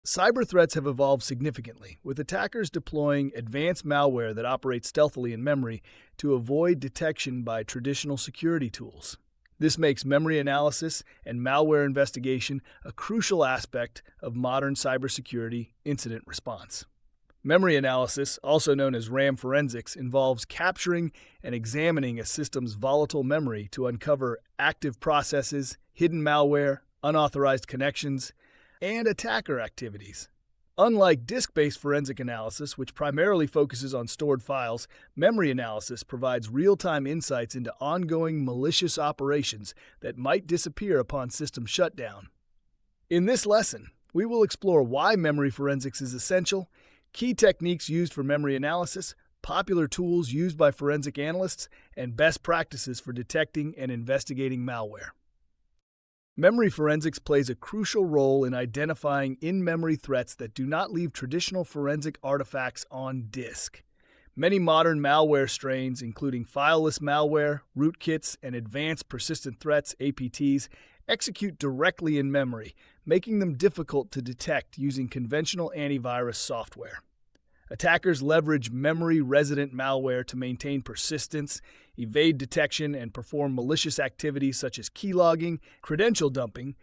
Cyber threats have evolved significantly, with attackers deploying advanced malware that operates stealthily in memory to avoid detection by traditional security tools. This makes memory analysis and malware investigation a crucial aspect of modern cybersecurity incident response. Memory analysis, also known as RAM forensics, involves capturing and examining a system's volatile memory to uncover active processes, hidden malware, unauthorized connections, and attacker activities. Unlike disk-based forensic analysis, which primarily focuses on stored files, memory analysis provides real-time insights into ongoing malicious operations that might disappear upon system shutdown. In this lesson, we will explore why memory forensics is essential, key techniques used for memory analysis, popular tools used by forensic analysts, and best practices for detecting and investigating malware. Memory forensics plays a crucial role in identifying in-memory threats that do not leave traditional forensic artifacts on disk. Many modern malware strains, including fileless malware, rootkits, and advanced persistent threats (APTs), execute directly in memory, making them difficult to detect using conventional antivirus software. Attackers leverage memory-resident malware to maintain persistence, evade detection, and perform malicious activities such as keylogging, credential dumping,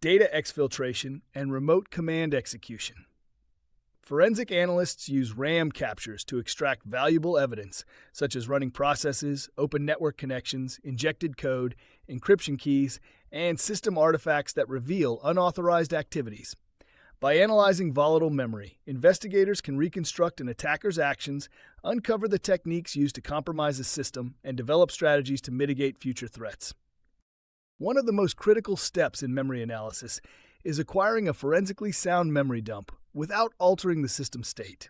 data exfiltration, and remote command execution. Forensic analysts use RAM captures to extract valuable evidence, such as running processes, open network connections, injected code, encryption keys, and system artifacts that reveal unauthorized activities. By analyzing volatile memory, investigators can reconstruct an attacker's actions, uncover the techniques used to compromise a system, and develop strategies to mitigate future threats. One of the most critical steps in memory analysis is acquiring a forensically sound memory dump without altering the system state.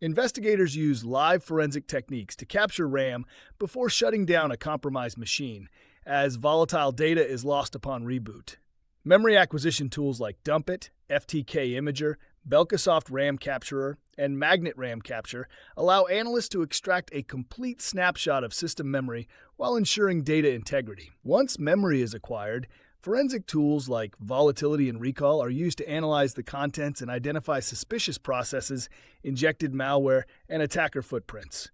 Investigators use live forensic techniques to capture RAM before shutting down a compromised machine, as volatile data is lost upon reboot. Memory acquisition tools like Dumpit, FTK Imager, Belkasoft RAM Capturer, and Magnet RAM Capture allow analysts to extract a complete snapshot of system memory while ensuring data integrity. Once memory is acquired, forensic tools like volatility and recall are used to analyze the contents and identify suspicious processes, injected malware, and attacker footprints.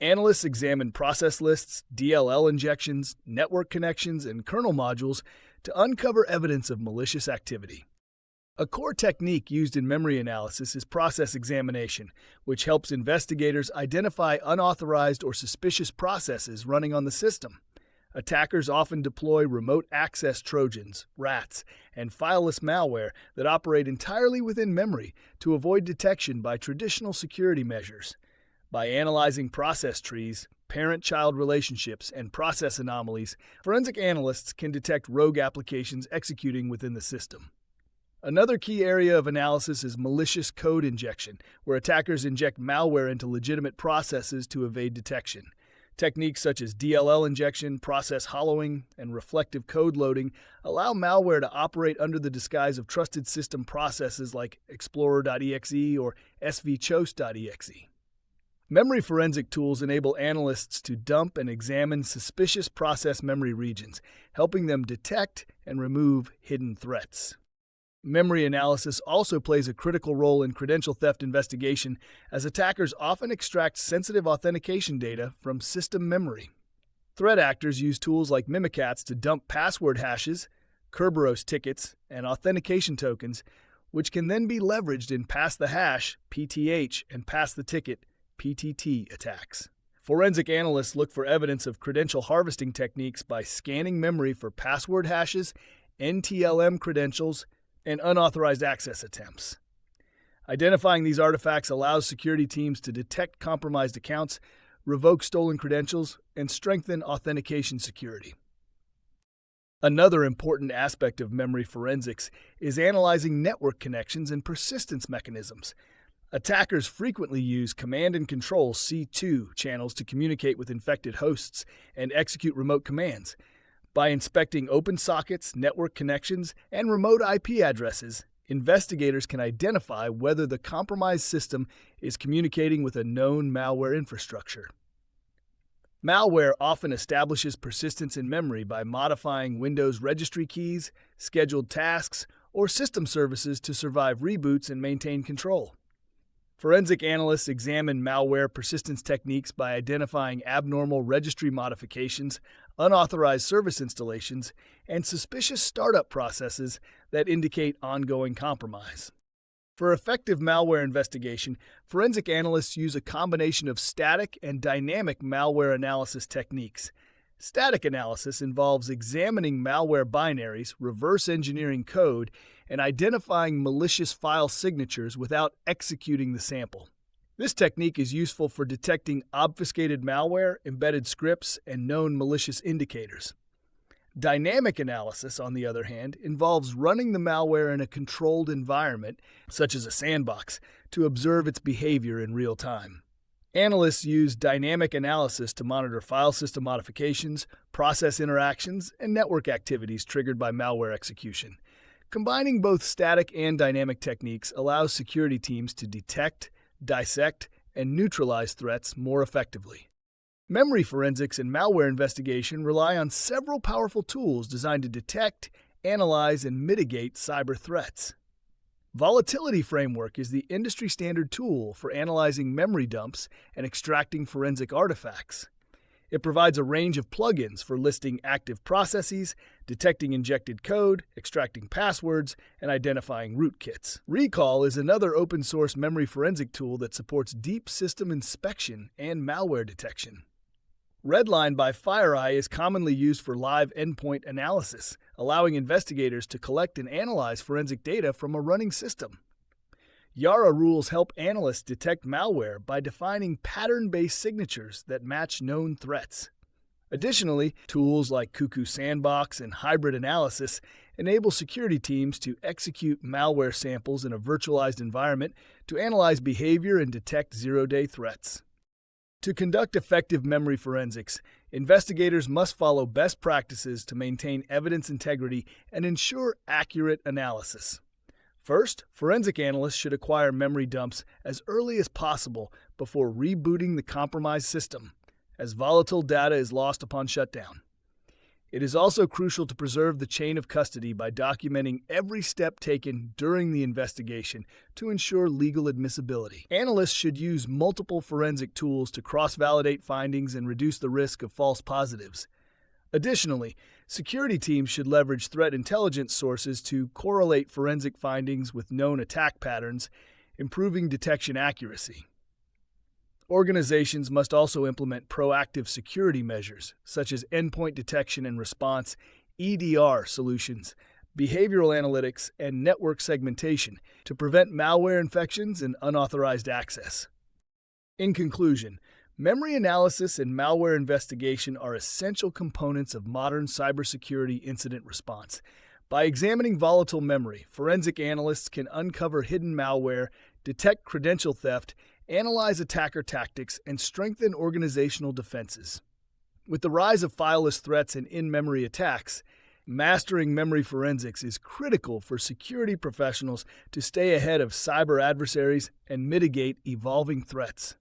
Analysts examine process lists, DLL injections, network connections, and kernel modules to uncover evidence of malicious activity. A core technique used in memory analysis is process examination, which helps investigators identify unauthorized or suspicious processes running on the system. Attackers often deploy remote access Trojans, rats, and fileless malware that operate entirely within memory to avoid detection by traditional security measures. By analyzing process trees, parent-child relationships, and process anomalies, forensic analysts can detect rogue applications executing within the system. Another key area of analysis is malicious code injection, where attackers inject malware into legitimate processes to evade detection. Techniques such as DLL injection, process hollowing, and reflective code loading allow malware to operate under the disguise of trusted system processes like Explorer.exe or svchoice.exe. Memory forensic tools enable analysts to dump and examine suspicious process memory regions, helping them detect and remove hidden threats. Memory analysis also plays a critical role in credential theft investigation, as attackers often extract sensitive authentication data from system memory. Threat actors use tools like Mimikatz to dump password hashes, Kerberos tickets, and authentication tokens, which can then be leveraged in pass the hash (PTH) and pass the ticket (PTT) attacks. Forensic analysts look for evidence of credential harvesting techniques by scanning memory for password hashes, NTLM credentials, and unauthorized access attempts. Identifying these artifacts allows security teams to detect compromised accounts, revoke stolen credentials, and strengthen authentication security. Another important aspect of memory forensics is analyzing network connections and persistence mechanisms. Attackers frequently use command and control C2 channels to communicate with infected hosts and execute remote commands. By inspecting open sockets, network connections, and remote IP addresses, investigators can identify whether the compromised system is communicating with a known malware infrastructure. Malware often establishes persistence in memory by modifying Windows registry keys, scheduled tasks, or system services to survive reboots and maintain control. Forensic analysts examine malware persistence techniques by identifying abnormal registry modifications, unauthorized service installations, and suspicious startup processes that indicate ongoing compromise. For effective malware investigation, forensic analysts use a combination of static and dynamic malware analysis techniques. Static analysis involves examining malware binaries, reverse engineering code, and identifying malicious file signatures without executing the sample. This technique is useful for detecting obfuscated malware, embedded scripts, and known malicious indicators. Dynamic analysis, on the other hand, involves running the malware in a controlled environment, such as a sandbox, to observe its behavior in real time. Analysts use dynamic analysis to monitor file system modifications, process interactions, and network activities triggered by malware execution. Combining both static and dynamic techniques allows security teams to detect, dissect, and neutralize threats more effectively. Memory forensics and malware investigation rely on several powerful tools designed to detect, analyze, and mitigate cyber threats. Volatility Framework is the industry-standard tool for analyzing memory dumps and extracting forensic artifacts. It provides a range of plugins for listing active processes, detecting injected code, extracting passwords, and identifying rootkits. Recall is another open-source memory forensic tool that supports deep system inspection and malware detection. Redline by FireEye is commonly used for live endpoint analysis, allowing investigators to collect and analyze forensic data from a running system. Yara rules help analysts detect malware by defining pattern-based signatures that match known threats. Additionally, tools like Cuckoo Sandbox and Hybrid Analysis enable security teams to execute malware samples in a virtualized environment to analyze behavior and detect zero-day threats. To conduct effective memory forensics, investigators must follow best practices to maintain evidence integrity and ensure accurate analysis. First, forensic analysts should acquire memory dumps as early as possible before rebooting the compromised system, as volatile data is lost upon shutdown. It is also crucial to preserve the chain of custody by documenting every step taken during the investigation to ensure legal admissibility. Analysts should use multiple forensic tools to cross-validate findings and reduce the risk of false positives. Additionally, security teams should leverage threat intelligence sources to correlate forensic findings with known attack patterns, improving detection accuracy. Organizations must also implement proactive security measures, such as endpoint detection and response, EDR solutions, behavioral analytics, and network segmentation to prevent malware infections and unauthorized access. In conclusion, memory analysis and malware investigation are essential components of modern cybersecurity incident response. By examining volatile memory, forensic analysts can uncover hidden malware, detect credential theft, analyze attacker tactics, and strengthen organizational defenses. With the rise of fileless threats and in-memory attacks, mastering memory forensics is critical for security professionals to stay ahead of cyber adversaries and mitigate evolving threats.